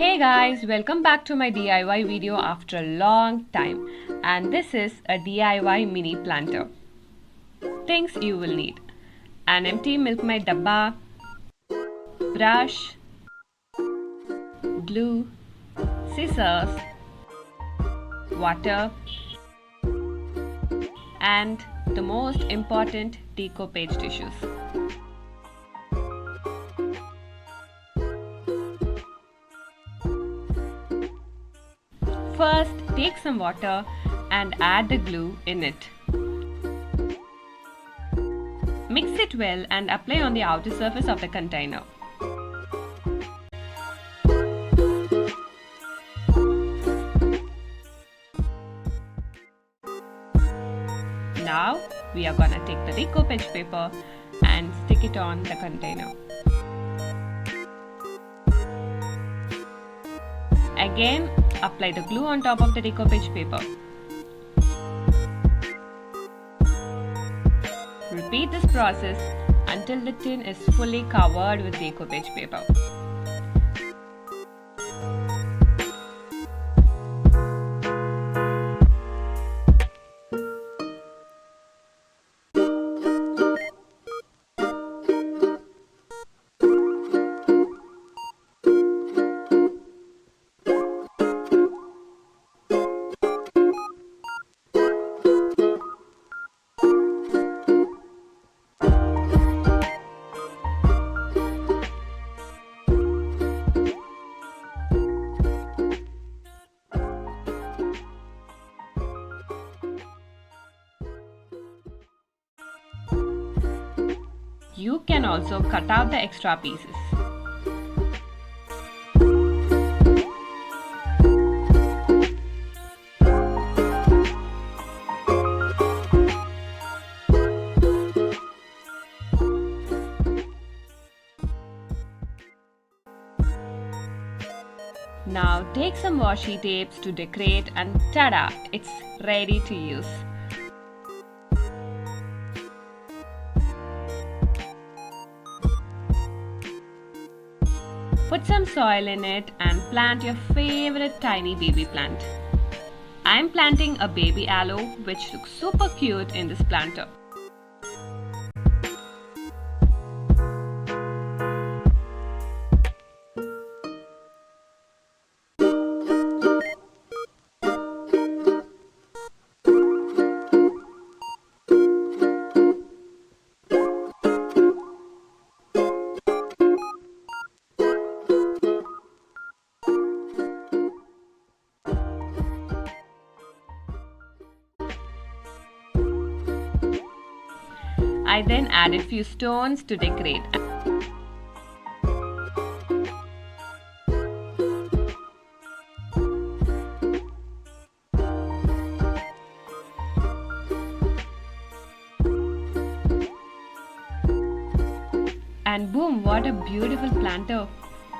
Hey guys, welcome back to my DIY video after a long time, and this is a DIY mini planter. Things you will need: an empty Milkmaid dabba, brush, glue, scissors, water, and the most important, Decoupage tissues. First, take some water and add the glue in it. Mix it well and apply on the outer surface of the container. Now, we are gonna take the decoupage paper and stick it on the container. Again, apply the glue on top of the decoupage paper. Repeat this process until the tin is fully covered with decoupage paper. You can also cut out the extra pieces. Now take some washi tapes to decorate and tada! It's ready to use. Put some soil in it and plant your favorite tiny baby plant. I'm planting a baby aloe which looks super cute in this planter. I then added few stones to decorate. And boom, what a beautiful planter!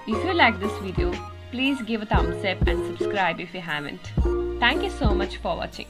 If you like this video, please give a thumbs up and subscribe if you haven't. Thank you so much for watching.